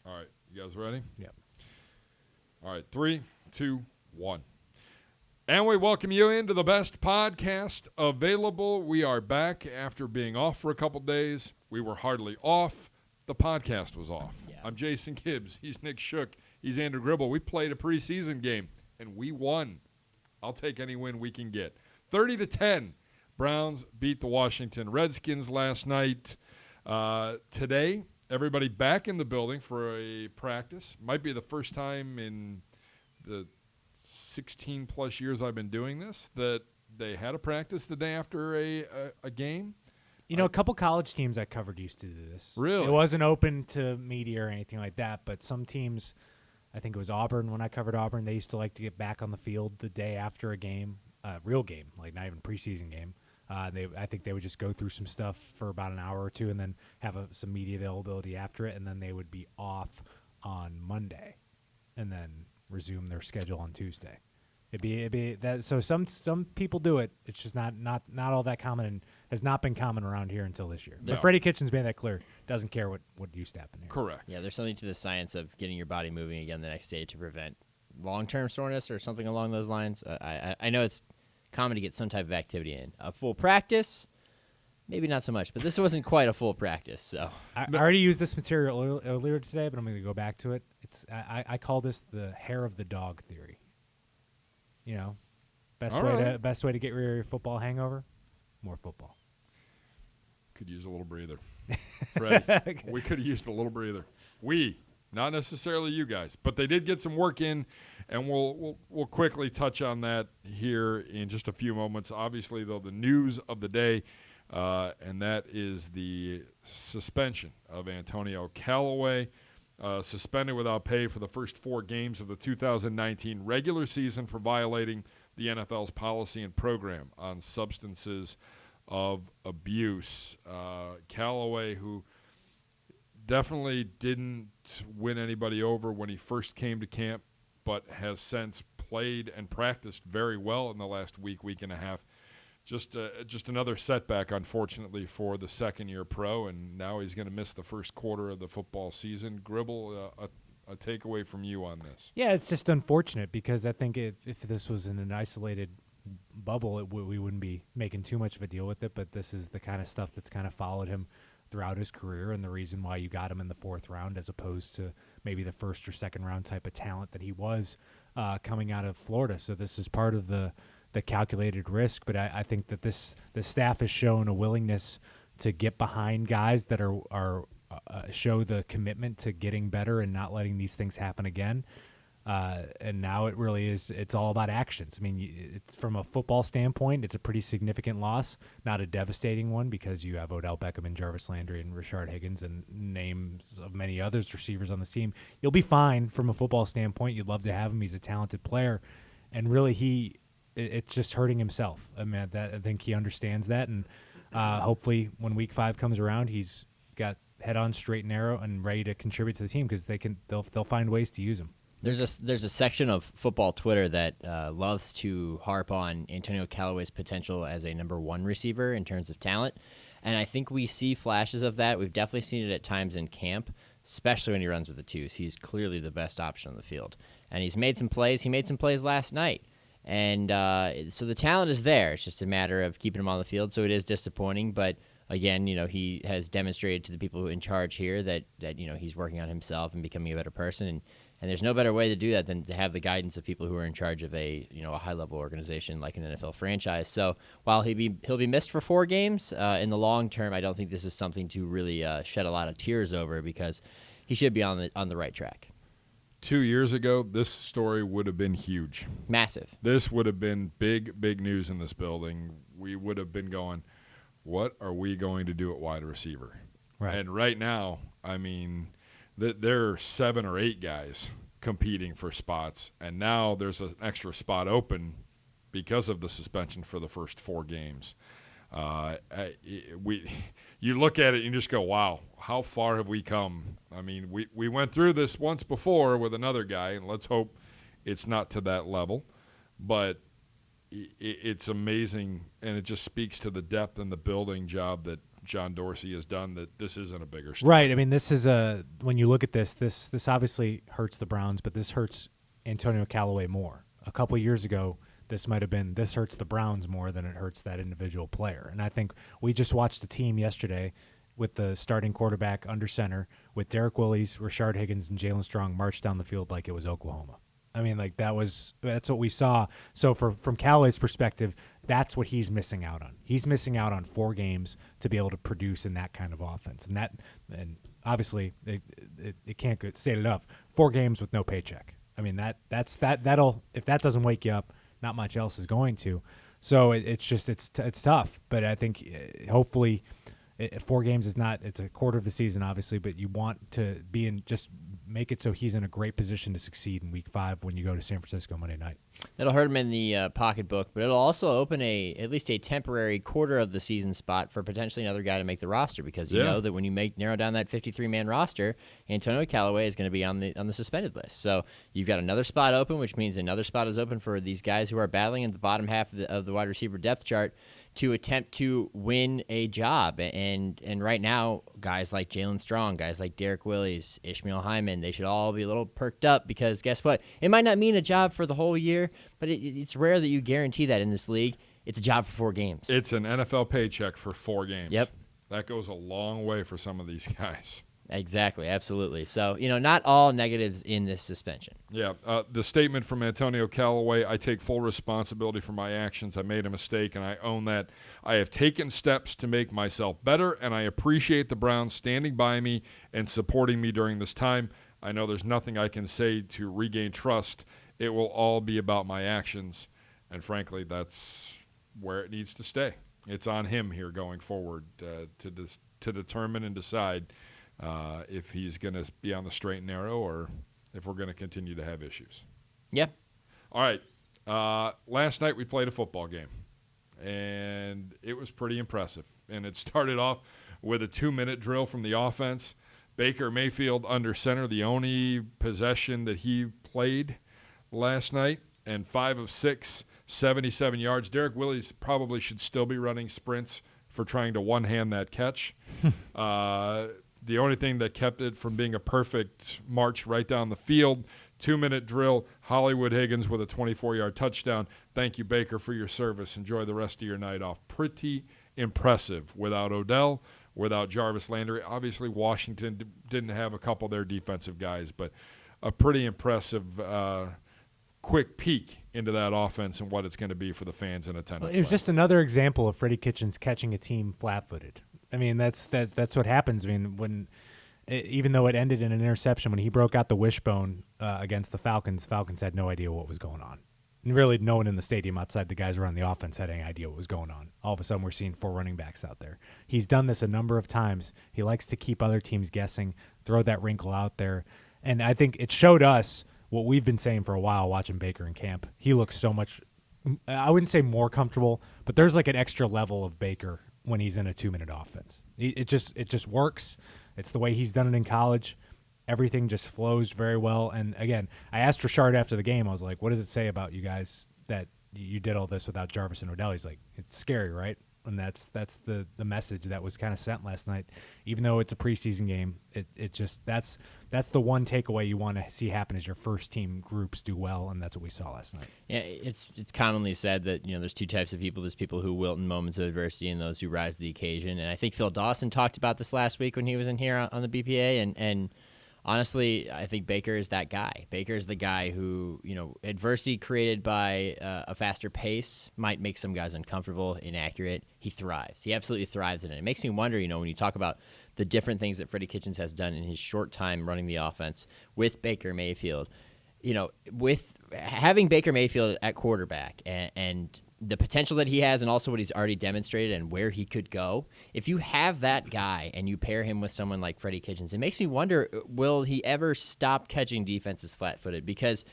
All right, you guys ready? Yep. All right, 3, 2, 1. And we welcome you into the best podcast available. We are back after being off for a couple days. We were hardly off. The podcast was off. Yeah. I'm Jason Gibbs. He's Nick Shook. He's Andrew Gribble. We played a preseason game, and we won. I'll take any win we can get. 30-10. Browns beat the Washington Redskins last night. Today, everybody back in the building for a practice. Might be the first time in the 16-plus years I've been doing this that they had a practice the day after a game. You know, a couple college teams I covered used to do this. Really? It wasn't open to media or anything like that, but some teams, I think it was Auburn, when I covered Auburn, they used to like to get back on the field the day after a game, real game, like not even preseason game. I think they would just go through some stuff for about an hour or two and then have some media availability after it, and then they would be off on Monday and then resume their schedule on Tuesday. It'd be that. So some people do it. It's just not all that common and has not been common around here until this year. No. But Freddie Kitchens made that clear. Doesn't care what used to happen here. Correct. Yeah, there's something to the science of getting your body moving again the next day to prevent long-term soreness or something along those lines. I know it's common to get some type of activity in. A full practice, maybe not so much, but this wasn't quite a full practice. So I already used this material earlier today, but I'm going to go back to it. I call this the hair of the dog theory. You know, best way to get rid of your football hangover, more football. Could use a little breather. Freddie, Okay. we could have used a little breather. We, not necessarily you guys, but they did get some work in, and we'll quickly touch on that here in just a few moments. Obviously, though, the news of the day, and that is the suspension of Antonio Callaway, suspended without pay for the first 4 games of the 2019 regular season for violating the NFL's policy and program on substances of abuse. Callaway, who definitely didn't win anybody over when he first came to camp, but has since played and practiced very well in the last week and a half. Just another setback, unfortunately, for the second-year pro, and now he's going to miss the first quarter of the football season. Gribble, a takeaway from you on this? Yeah, it's just unfortunate because I think if this was in an isolated bubble, we wouldn't be making too much of a deal with it, but this is the kind of stuff that's kind of followed him throughout his career and the reason why you got him in the 4th round as opposed to maybe the 1st or 2nd round type of talent that he was coming out of Florida. So this is part of the calculated risk, but I think that the staff has shown a willingness to get behind guys that are show the commitment to getting better and not letting these things happen again. And now it really is. It's all about actions. I mean, it's from a football standpoint, it's a pretty significant loss, not a devastating one because you have Odell Beckham and Jarvis Landry and Rashard Higgins and names of many others receivers on the team. You'll be fine from a football standpoint. You'd love to have him. He's a talented player, and really it's just hurting himself. I mean, I think he understands that, and hopefully when Week 5 comes around, he's got head on straight and narrow and ready to contribute to the team because they'll find ways to use him. there's a section of football Twitter that loves to harp on Antonio Callaway's potential as a number 1 receiver in terms of talent, and I think we see flashes of that. We've definitely seen it at times in camp, especially when he runs with the twos. He's clearly the best option on the field, and he's made some plays. He made some plays last night. And so the talent is there. It's just a matter of keeping him on the field. So it is disappointing, but again, he has demonstrated to the people in charge here that he's working on himself and becoming a better person. And there's no better way to do that than to have the guidance of people who are in charge of a high level organization like an NFL franchise. So while he'll be missed for 4 games, in the long term, I don't think this is something to really shed a lot of tears over because he should be on the right track. 2 years ago, this story would have been huge. Massive. This would have been big news in this building. We would have been going, what are we going to do at wide receiver? Right. And right now, I mean, there are 7 or 8 guys competing for spots, and now there's an extra spot open because of the suspension for the first 4 games. You look at it and you just go, wow, how far have we come? I mean, we went through this once before with another guy, and let's hope it's not to that level. But it's amazing, and it just speaks to the depth and the building job that John Dorsey has done that this isn't a bigger story. Right. I mean, this is when you look at this obviously hurts the Browns, but this hurts Antonio Callaway more. A couple of years ago, this might have been this hurts the Browns more than it hurts that individual player. And I think we just watched a team yesterday with the starting quarterback under center with Derek Willis, Rashard Higgins, and Jalen Strong march down the field like it was Oklahoma. I mean, like that's what we saw. So from Callaway's perspective, that's what he's missing out on. He's missing out on 4 games to be able to produce in that kind of offense. And obviously it can't get stated enough. 4 games with no paycheck. I mean, that'll if that doesn't wake you up, not much else is going to. So it's tough. But I think hopefully 4 games is not. It's a quarter of the season, obviously, but you want to be in just make it so he's in a great position to succeed in Week 5 when you go to San Francisco Monday night. That'll hurt him in the pocketbook, but it'll also open at least a temporary quarter of the season spot for potentially another guy to make the roster, because you know that when you narrow down that 53-man roster, Antonio Callaway is going to be on the suspended list. So you've got another spot open, which means another spot is open for these guys who are battling at the bottom half of the wide receiver depth chart to attempt to win a job. And right now, guys like Jalen Strong, guys like Derek Willis, Ishmael Hyman, they should all be a little perked up, because guess what? It might not mean a job for the whole year, but it's rare that you guarantee that in this league. It's a job for 4 games. It's an NFL paycheck for 4 games. Yep. That goes a long way for some of these guys. Exactly, absolutely. So, not all negatives in this suspension. Yeah, the statement from Antonio Callaway, I take full responsibility for my actions. I made a mistake, and I own that. I have taken steps to make myself better, and I appreciate the Browns standing by me and supporting me during this time. I know there's nothing I can say to regain trust. It will all be about my actions, and frankly, that's where it needs to stay. It's on him here going forward to determine and decide if he's going to be on the straight and narrow or if we're going to continue to have issues. Yeah. All right. Last night we played a football game, and it was pretty impressive. And it started off with a 2-minute drill from the offense. Baker Mayfield under center, the only possession that he played last night, and 5 of 6, 77 yards. Derek Willis probably should still be running sprints for trying to one-hand that catch. The only thing that kept it from being a perfect march right down the field, 2-minute drill, Hollywood Higgins with a 24-yard touchdown. Thank you, Baker, for your service. Enjoy the rest of your night off. Pretty impressive without Odell, without Jarvis Landry. Obviously, Washington didn't have a couple of their defensive guys, but a pretty impressive quick peek into that offense and what it's going to be for the fans in attendance. It was just another example of Freddie Kitchens catching a team flat-footed. I mean, that's what happens. I mean, even though it ended in an interception, when he broke out the wishbone against the Falcons had no idea what was going on. And really, no one in the stadium outside the guys around the offense had any idea what was going on. All of a sudden, we're seeing 4 running backs out there. He's done this a number of times. He likes to keep other teams guessing, throw that wrinkle out there. And I think it showed us what we've been saying for a while watching Baker in camp. He looks so much, I wouldn't say more comfortable, but there's like an extra level of Baker when he's in a 2-minute offense. It just works. It's the way he's done it in college. Everything just flows very well. And again, I asked Rashard after the game, I was like, what does it say about you guys that you did all this without Jarvis and Odell? He's like, it's scary, right? And that's the message that was kind of sent last night. Even though it's a preseason game, it just that's the one takeaway you want to see happen is your first team groups do well, and that's what we saw last night. Yeah, it's commonly said that there's 2 types of people. There's people who wilt in moments of adversity and those who rise to the occasion. And I think Phil Dawson talked about this last week when he was in here on the BPA, and honestly, I think Baker is that guy. Baker is the guy who, adversity created by a faster pace might make some guys uncomfortable, inaccurate. He thrives. He absolutely thrives in it. It makes me wonder, when you talk about the different things that Freddie Kitchens has done in his short time running the offense with Baker Mayfield, with having Baker Mayfield at quarterback and the potential that he has and also what he's already demonstrated and where he could go, if you have that guy and you pair him with someone like Freddie Kitchens, it makes me wonder, will he ever stop catching defenses flat-footed? Because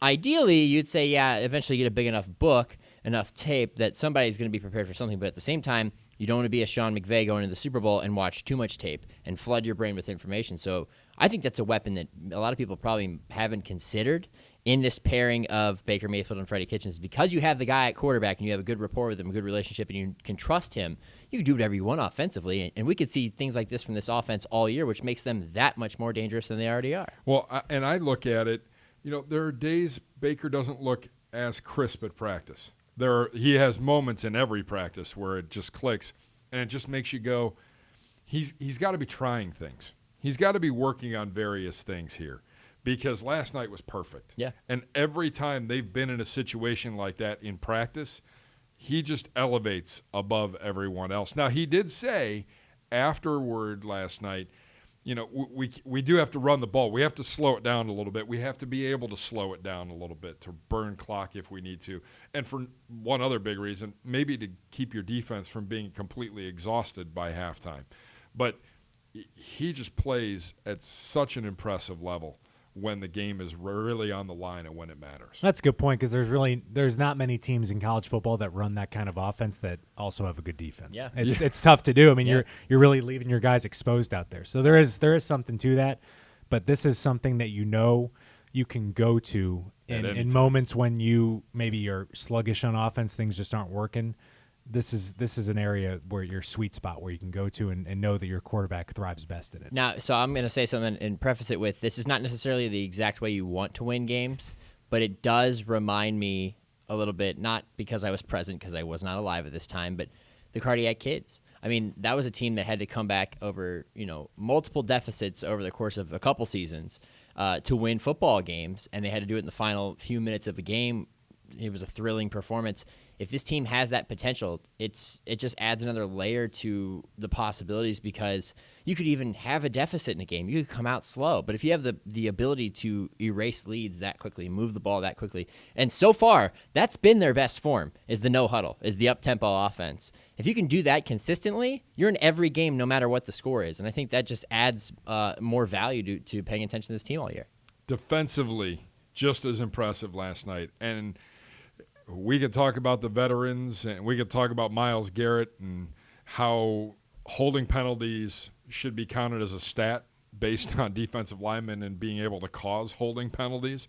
ideally, you'd say, yeah, eventually get a big enough book, enough tape that somebody's going to be prepared for something, but at the same time, you don't want to be a Sean McVay going to the Super Bowl and watch too much tape and flood your brain with information. So I think that's a weapon that a lot of people probably haven't considered. in this pairing of Baker Mayfield and Freddie Kitchens, because you have the guy at quarterback and you have a good rapport with him, a good relationship, and you can trust him, you can do whatever you want offensively. And we could see things like this from this offense all year, which makes them that much more dangerous than they already are. Well, and I look at it, there are days Baker doesn't look as crisp at practice. He has moments in every practice where it just clicks, and it just makes you go, he's got to be trying things. He's got to be working on various things here. Because last night was perfect. Yeah. And every time they've been in a situation like that in practice, he just elevates above everyone else. Now, he did say afterward last night, we do have to run the ball. We have to slow it down a little bit. We have to be able to slow it down a little bit to burn clock if we need to. And for one other big reason, maybe to keep your defense from being completely exhausted by halftime. But he just plays at such an impressive level when the game is really on the line and when it matters. That's a good point, because there's not many teams in college football that run that kind of offense that also have a good defense. Yeah. It's tough to do. I mean, you're really leaving your guys exposed out there. So there is something to that, but this is something that you can go to in moments when maybe you're sluggish on offense, things just aren't working. This is an area where your sweet spot where you can go to and know that your quarterback thrives best in it. Now, so I'm going to say something and preface it with, this is not necessarily the exact way you want to win games, but it does remind me a little bit, not because I was present, because I was not alive at this time, but the Cardiac Kids. I mean, that was a team that had to come back over, multiple deficits over the course of a couple seasons to win football games, and they had to do it in the final few minutes of the game. It was a thrilling performance. If this team has that potential, it just adds another layer to the possibilities, because you could even have a deficit in a game. You could come out slow. But if you have the ability to erase leads that quickly, move the ball that quickly, and so far, that's been their best form, is the no-huddle, is the up-tempo offense. If you can do that consistently, you're in every game no matter what the score is. And I think that just adds more value to paying attention to this team all year. Defensively, just as impressive last night. And we could talk about the veterans, and we could talk about Myles Garrett and how holding penalties should be counted as a stat based on defensive linemen and being able to cause holding penalties.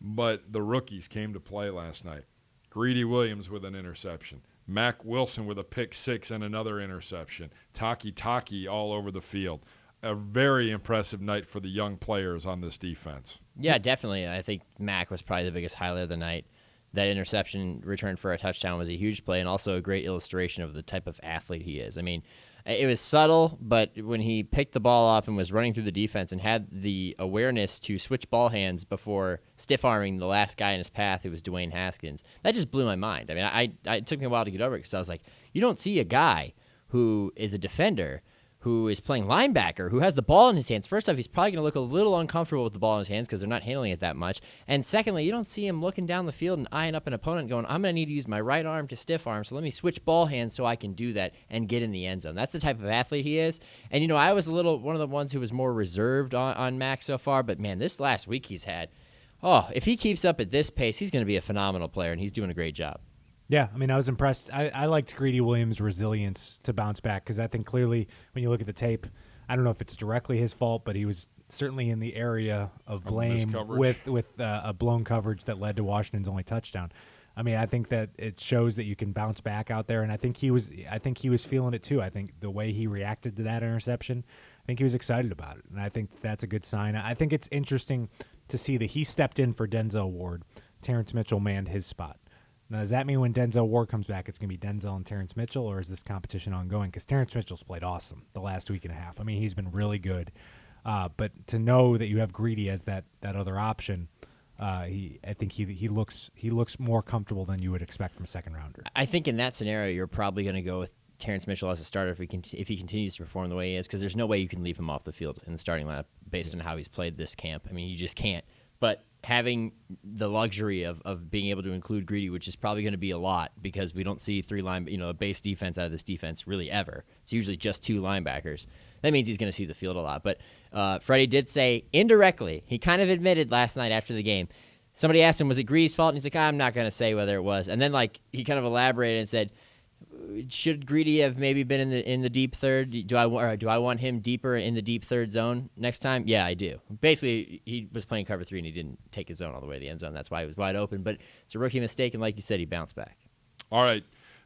But the rookies came to play last night. Greedy Williams with an interception. Mack Wilson with a pick six and another interception. Taki all over the field. A very impressive night for the young players on this defense. Yeah, definitely. I think Mack was probably the biggest highlight of the night. That interception return for a touchdown was a huge play and also a great illustration of the type of athlete he is. I mean, it was subtle, but when he picked the ball off and was running through the defense and had the awareness to switch ball hands before stiff-arming the last guy in his path, who was Dwayne Haskins, that just blew my mind. I mean, it took me a while to get over it, because I was like, you don't see a guy who is a defender who is playing linebacker, who has the ball in his hands. First off, he's probably going to look a little uncomfortable with the ball in his hands because they're not handling it that much. And secondly, you don't see him looking down the field and eyeing up an opponent going, I'm going to need to use my right arm to stiff arm, so let me switch ball hands so I can do that and get in the end zone. That's the type of athlete he is. And, I was one of the ones who was more reserved on Mac so far, but, man, this last week he's had, if he keeps up at this pace, he's going to be a phenomenal player, and he's doing a great job. Yeah, I mean, I was impressed. I liked Greedy Williams' resilience to bounce back, because I think clearly when you look at the tape, I don't know if it's directly his fault, but he was certainly in the area of blame with a blown coverage that led to Washington's only touchdown. I mean, I think that it shows that you can bounce back out there, and I think he was feeling it too. I think the way he reacted to that interception, I think he was excited about it, and I think that's a good sign. I think it's interesting to see that he stepped in for Denzel Ward. Terrence Mitchell manned his spot. Now, does that mean when Denzel Ward comes back, it's going to be Denzel and Terrence Mitchell, or is this competition ongoing? Because Terrence Mitchell's played awesome the last week and a half. I mean, he's been really good. But to know that you have Greedy as that other option, I think he looks more comfortable than you would expect from a second rounder. I think in that scenario, you're probably going to go with Terrence Mitchell as a starter if he continues to perform the way he is, because there's no way you can leave him off the field in the starting lineup based on how he's played this camp. I mean, you just can't. But having the luxury of being able to include Greedy, which is probably going to be a lot, because we don't see a base defense out of this defense really ever. It's usually just two linebackers. That means he's going to see the field a lot. But Freddie did say indirectly, he kind of admitted last night after the game, somebody asked him, was it Greedy's fault? And he's like, I'm not going to say whether it was. And then he kind of elaborated and said, Should Greedy have maybe been in the deep third? Do I want him deeper in the deep third zone next time? Yeah, I do. Basically, he was playing cover 3 and he didn't take his zone all the way to the end zone. That's why he was wide open. But it's a rookie mistake, and like you said, he bounced back. All right,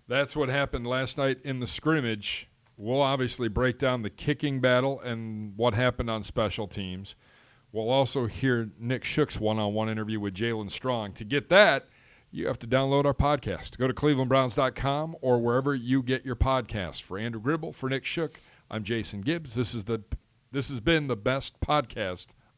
that's what happened last night in the scrimmage. We'll obviously break down the kicking battle and what happened on special teams. We'll also hear Nick Shook's one-on-one interview with Jalen Strong. To get that, you have to download our podcast. Go to clevelandbrowns.com or wherever you get your podcast. For Andrew Gribble, for Nick Shook, I'm Jason Gibbs. This has been the best podcast